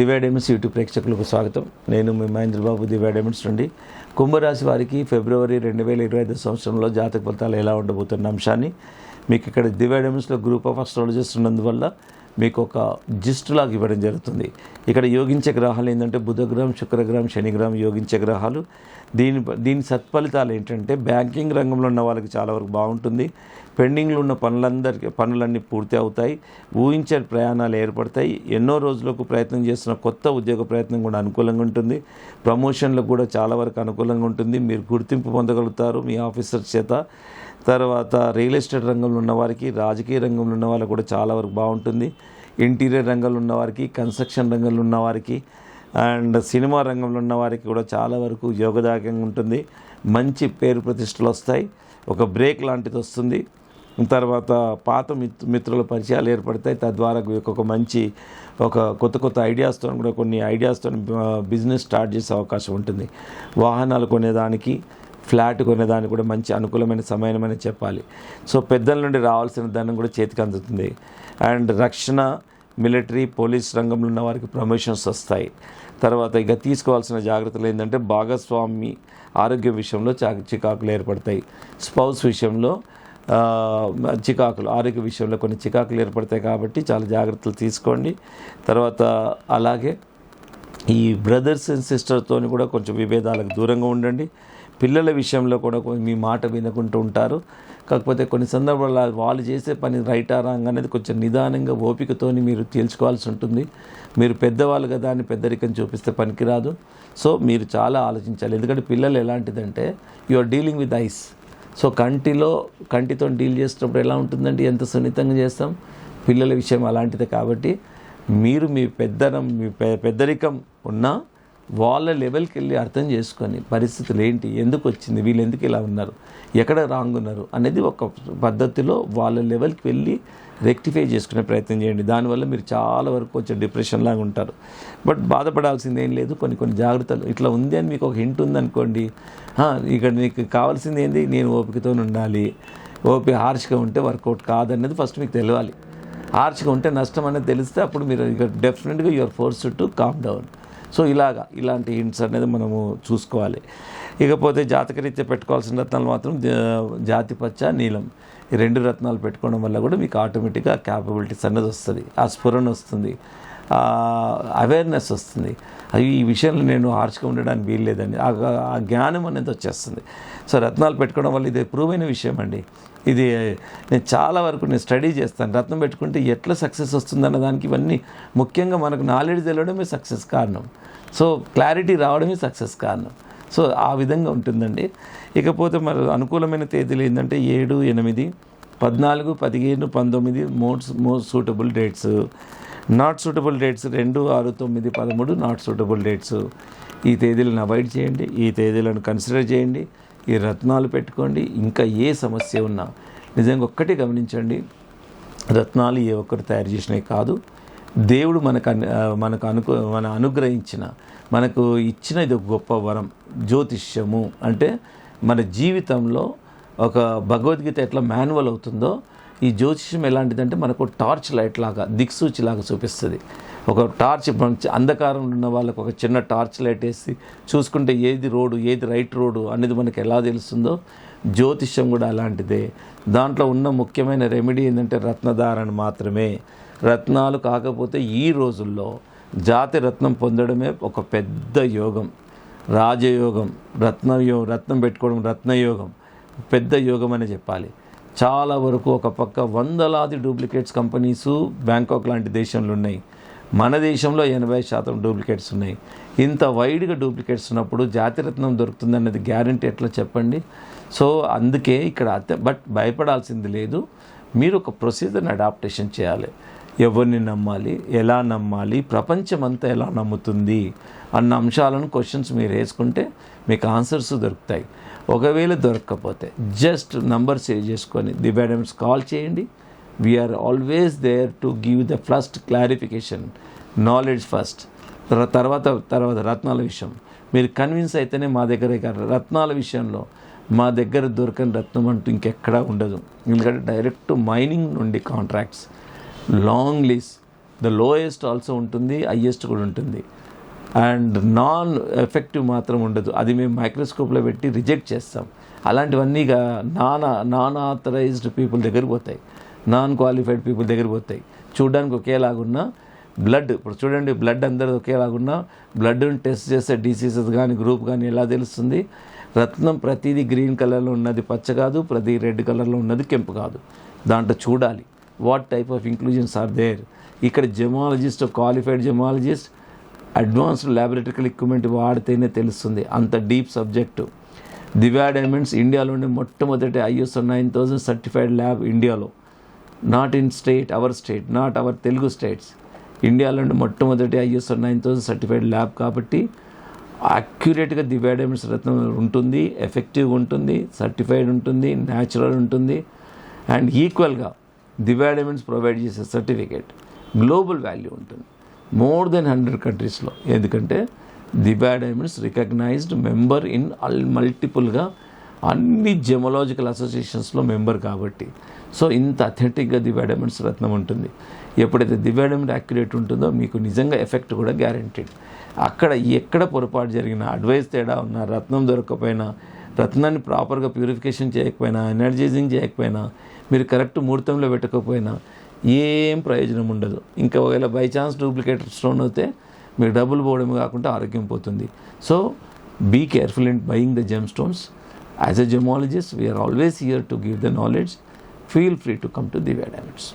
దివ్య diamonds YouTube ప్రేక్షకులకు స్వాగతం. నేను మీ మహేంద్ర బాబు, దివ్య డైమండ్స్ నుండి. కుంభరాశి వారికి ఫిబ్రవరి 2025 సంవత్సరంలో జాతక ఫలితాలు ఎలా ఉండబోతున్న అంశాన్ని మీకు ఇక్కడ దివ్య డైమండ్స్లో గ్రూప్ ఆఫ్ అస్ట్రాలజర్స్ ఉన్నందువల్ల మీకు ఒక జిస్ట్ లాగా ఇవ్వడం జరుగుతుంది. ఇక్కడ యోగించే గ్రహాలు ఏంటంటే బుధగ్రహం, శుక్రగ్రహం, శనిగ్రహం యోగించే గ్రహాలు. దీని సత్ఫలితాలు ఏంటంటే బ్యాంకింగ్ రంగంలో ఉన్న వాళ్ళకి చాలా వరకు బాగుంటుంది. పెండింగ్లో ఉన్న పనులన్నీ పూర్తి అవుతాయి. ఊహించే ప్రయాణాలు ఏర్పడతాయి. ఎన్నో రోజులకు ప్రయత్నం చేస్తున్న కొత్త ఉద్యోగ ప్రయత్నం కూడా అనుకూలంగా ఉంటుంది. ప్రమోషన్లకు కూడా చాలా వరకు అనుకూలంగా ఉంటుంది. మీరు గుర్తింపు పొందగలుగుతారు మీ ఆఫీసర్ చేత. తర్వాత రియల్ ఎస్టేట్ రంగంలో ఉన్నవారికి, రాజకీయ రంగంలో ఉన్న వాళ్ళకి కూడా చాలా వరకు బాగుంటుంది. ఇంటీరియర్ రంగంలో ఉన్నవారికి, కన్స్ట్రక్షన్ రంగంలో ఉన్నవారికి అండ్ సినిమా రంగంలో ఉన్నవారికి కూడా చాలా వరకు యోగదాయకంగా ఉంటుంది. మంచి పేరు ప్రతిష్టలు వస్తాయి. ఒక బ్రేక్ లాంటిది వస్తుంది. తర్వాత పాత మిత్రుల పరిచయాలు ఏర్పడతాయి. తద్వారా ఒక కొత్త ఐడియాస్తో కూడా కొన్ని ఐడియాస్తో బిజినెస్ స్టార్ట్ చేసే అవకాశం ఉంటుంది. వాహనాలు కొనేదానికి, ఫ్లాట్ కొనేదానికి కూడా మంచి అనుకూలమైన సమయమని చెప్పాలి. సో పెద్దల నుండి రావాల్సిన ధనం కూడా చేతికి అందుతుంది. అండ్ రక్షణ, మిలిటరీ, పోలీస్ రంగంలో ఉన్న వారికి ప్రమోషన్స్ వస్తాయి. తర్వాత ఇక తీసుకోవాల్సిన జాగ్రత్తలు ఏంటంటే భాగస్వామి ఆరోగ్య విషయంలో చికాకులు ఏర్పడతాయి. స్పౌస్ విషయంలో ఆరోగ్య విషయంలో కొన్ని చికాకులు ఏర్పడతాయి. కాబట్టి చాలా జాగ్రత్తలు తీసుకోండి. తర్వాత అలాగే ఈ బ్రదర్స్ అండ్ సిస్టర్తో కూడా కొంచెం విభేదాలకు దూరంగా ఉండండి. పిల్లల విషయంలో కూడా మీ మాట వినకుంటూ ఉంటారు. కాకపోతే కొన్ని సందర్భాల్లో వాళ్ళు చేసే పని రైటా రాంగ్ అనేది కొంచెం నిదానంగా ఓపికతోని మీరు తేల్చుకోవాల్సి ఉంటుంది. మీరు పెద్దవాళ్ళు కదా అని పెద్దరికం చూపిస్తే పనికిరాదు. సో మీరు చాలా ఆలోచించాలి. ఎందుకంటే పిల్లలు ఎలాంటిదంటే you are dealing with eyes. So కంటితో డీల్ చేసినప్పుడు ఎలా ఉంటుందంటే ఎంత సున్నితంగా చేస్తాం. పిల్లల విషయం అలాంటిదే. కాబట్టి మీరు మీ పెద్దరికం ఉన్నా వాళ్ళ లెవెల్కి వెళ్ళి అర్థం చేసుకొని పరిస్థితులు ఏంటి, ఎందుకు వచ్చింది, వీళ్ళు ఎందుకు ఇలా ఉన్నారు, ఎక్కడ రాంగ్ ఉన్నారు అనేది ఒక పద్ధతిలో వాళ్ళ లెవెల్కి వెళ్ళి రెక్టిఫై చేసుకునే ప్రయత్నం చేయండి. దానివల్ల మీరు చాలా వరకు కొంచెం డిప్రెషన్ లాగా ఉంటారు. బట్ బాధపడాల్సింది ఏం లేదు. కొన్ని జాగ్రత్తలు ఇట్లా ఉంది అని మీకు ఒక హింట్ ఉందనుకోండి, ఇక్కడ నీకు కావాల్సింది ఏంది, నేను ఓపికతో ఉండాలి. హార్ష్గా ఉంటే వర్కౌట్ కాదనేది ఫస్ట్ మీకు తెలియాలి. హార్ష్గా ఉంటే నష్టం అనేది తెలిస్తే అప్పుడు మీరు ఇక డెఫినెట్గా your force to calm down. So ఇలాంటి హింట్స్ అనేది మనము చూసుకోవాలి. ఇకపోతే జాతకరీత్యా పెట్టుకోవాల్సిన రత్నాలు మాత్రం జాతిపచ్చ, నీలం, ఈ 2 రత్నాలు పెట్టుకోవడం వల్ల కూడా మీకు ఆటోమేటిక్గా క్యాపబిలిటీస్ అనేది వస్తుంది, ఆ స్ఫురణ వస్తుంది, అవేర్నెస్ వస్తుంది. ఈ విషయంలో నేను హార్ష్గా ఉండడానికి వీల్లేదండి, ఆ జ్ఞానం అనేది వచ్చేస్తుంది. సో రత్నాలు పెట్టుకోవడం వల్ల ఇది ప్రూవ్ అయిన విషయం అండి. ఇది నేను చాలా వరకు స్టడీ చేస్తాను. రత్నం పెట్టుకుంటే ఎట్లా సక్సెస్ వస్తుందన్న దానికి ఇవన్నీ ముఖ్యంగా మనకు నాలెడ్జ్ తెలియడమే సక్సెస్ కారణం. సో క్లారిటీ రావడమే సక్సెస్ కారణం. సో ఆ విధంగా ఉంటుందండి. ఇకపోతే మరి అనుకూలమైన తేదీలు ఏంటంటే 7, 8, 14, 15, 19 most suitable dates. Not suitable dates 2, 6, 9, 13 not suitable dates. ఈ తేదీలను అవాయిడ్ చేయండి. ఈ తేదీలను కన్సిడర్ చేయండి. ఈ రత్నాలు పెట్టుకోండి. ఇంకా ఏ సమస్య ఉన్నా నిజంగా ఒక్కటి గమనించండి, రత్నాలు ఏ ఒక్కరు తయారు చేసినవి కాదు. దేవుడు మన అనుగ్రహించిన, మనకు ఇచ్చిన ఇది ఒక గొప్ప వరం. జ్యోతిష్యము అంటే మన జీవితంలో ఒక భగవద్గీత ఎట్లా మాన్యువల్ అవుతుందో ఈ జ్యోతిష్యం ఎలాంటిదంటే మనకు టార్చ్ లైట్ లాగా, దిక్సూచిలాగా చూపిస్తుంది. ఒక టార్చ్, అంధకారంలో ఉన్న వాళ్ళకు ఒక చిన్న టార్చ్ లైట్ వేసి చూసుకుంటే ఏది రోడ్డు, ఏది రైట్ రోడ్డు అనేది మనకు ఎలా తెలుస్తుందో జ్యోతిష్యం కూడా అలాంటిదే. దాంట్లో ఉన్న ముఖ్యమైన రెమెడీ ఏంటంటే రత్నధారణ మాత్రమే. రత్నాలు కాకపోతే ఈ రోజుల్లో జాతి రత్నం పొందడమే ఒక పెద్ద యోగం, రాజయోగం. రత్నం పెట్టుకోవడం రత్నయోగం, పెద్ద యోగం అని చెప్పాలి. చాలా వరకు ఒక పక్క వందలాది డూప్లికేట్స్ కంపెనీసు బ్యాంకాక్ లాంటి దేశంలో ఉన్నాయి. మన దేశంలో 80% డూప్లికేట్స్ ఉన్నాయి. ఇంత వైడ్గా డూప్లికేట్స్ ఉన్నప్పుడు జాతిరత్నం దొరుకుతుందన్నది గ్యారంటీ ఎట్లా చెప్పండి. సో అందుకే ఇక్కడ బట్ భయపడాల్సింది లేదు. మీరు ఒక ప్రొసీజర్ని అడాప్టేషన్ చేయాలి. ఎవరిని నమ్మాలి, ఎలా నమ్మాలి, ప్రపంచమంతా ఎలా నమ్ముతుంది అన్న అంశాలను క్వశ్చన్స్ మీరు వేసుకుంటే మీకు ఆన్సర్స్ దొరుకుతాయి. ఒకవేళ దొరకకపోతే జస్ట్ నంబర్ సేవ్ చేసుకొని దివ్య డైమండ్స్ కాల్ చేయండి. We are always there to give the first clarification, knowledge first. తర్వాత రత్నాల విషయం మీరు కన్విన్స్ అయితేనే మా దగ్గర. రత్నాల విషయంలో మా దగ్గర దొరకని రత్నం అంటూ ఇంకెక్కడా ఉండదు. ఎందుకంటే డైరెక్ట్ మైనింగ్ నుండి contracts, long lease, the lowest also ఉంటుంది, హయ్యెస్ట్ కూడా ఉంటుంది. అండ్ నాన్ ఎఫెక్టివ్ మాత్రం ఉండదు, అది మేము మైక్రోస్కోప్లో పెట్టి రిజెక్ట్ చేస్తాం. అలాంటివన్నీ నాన్ ఆథరైజ్డ్ పీపుల్ దగ్గర పోతాయి, నాన్ క్వాలిఫైడ్ పీపుల్ దగ్గర పోతాయి. చూడడానికి ఒకేలాగున్నా బ్లడ్, ఇప్పుడు చూడండి బ్లడ్ అందరిది ఒకేలాగున్నా బ్లడ్ని టెస్ట్ చేస్తే డిసీజెస్ కానీ గ్రూప్ కానీ ఎలా తెలుస్తుంది? రత్నం ప్రతిదీ గ్రీన్ కలర్లో ఉన్నది పచ్చ కాదు, ప్రతి రెడ్ కలర్లో ఉన్నది కెంపు కాదు. దాంట్లో చూడాలి what type of inclusions are there. ఇక్కడ జెమాలజిస్ట్, క్వాలిఫైడ్ జెమాలజిస్ట్ అడ్వాన్స్డ్ ల్యాబొరేటరికల్ ఎక్విప్మెంట్ వాడితేనే తెలుస్తుంది, అంత డీప్ సబ్జెక్టు. దివ్యా డైమండ్స్ ఇండియాలోనే మొట్టమొదటి ISO 9000 సర్టిఫైడ్ ల్యాబ్ ఇండియాలో, not in state, our state, not our Telugu states, ఇండియాలోనే మొట్టమొదటి ISO 9000 సర్టిఫైడ్ ల్యాబ్. కాబట్టి అక్యురేట్గా దివ్యా డైమండ్స్ రత్నం ఉంటుంది, ఎఫెక్టివ్గా ఉంటుంది, సర్టిఫైడ్ ఉంటుంది, న్యాచురల్ ఉంటుంది. అండ్ ఈక్వల్గా దివ్యా డైమండ్స్ ప్రొవైడ్ చేసే సర్టిఫికేట్ గ్లోబల్ వాల్యూ ఉంటుంది, మోర్ దెన్ 100 కంట్రీస్లో. ఎందుకంటే Divya diamonds recognised member in మల్టిపుల్గా అన్ని జెమలాజికల్ అసోసియేషన్స్లో మెంబర్ కాబట్టి. సో ఇంత అథెంటిక్గా దివ్యా డైమండ్స్ రత్నం ఉంటుంది. ఎప్పుడైతే దివ్యా డైమండ్ యాక్యురేట్ ఉంటుందో మీకు నిజంగా ఎఫెక్ట్ కూడా గ్యారంటీడ్. అక్కడ ఎక్కడ పొరపాటు జరిగినా, అడ్వైస్ తేడా ఉన్నా, రత్నం దొరకకపోయినా, రత్నాన్ని ప్రాపర్గా ప్యూరిఫికేషన్ చేయకపోయినా, ఎనర్జైజింగ్ చేయకపోయినా, మీరు కరెక్ట్ ముహూర్తంలో పెట్టకపోయినా ఏం ప్రయోజనం ఉండదు. ఇంకా ఒకవేళ బై ఛాన్స్ డూప్లికేట్ స్టోన్ అయితే మీకు డబ్బులు పోవడం కాకుండా ఆరోగ్యం పోతుంది. So be careful in buying the gem stones. As a gemologist, we are always here to give the knowledge. Feel free to come to Divya Diamonds.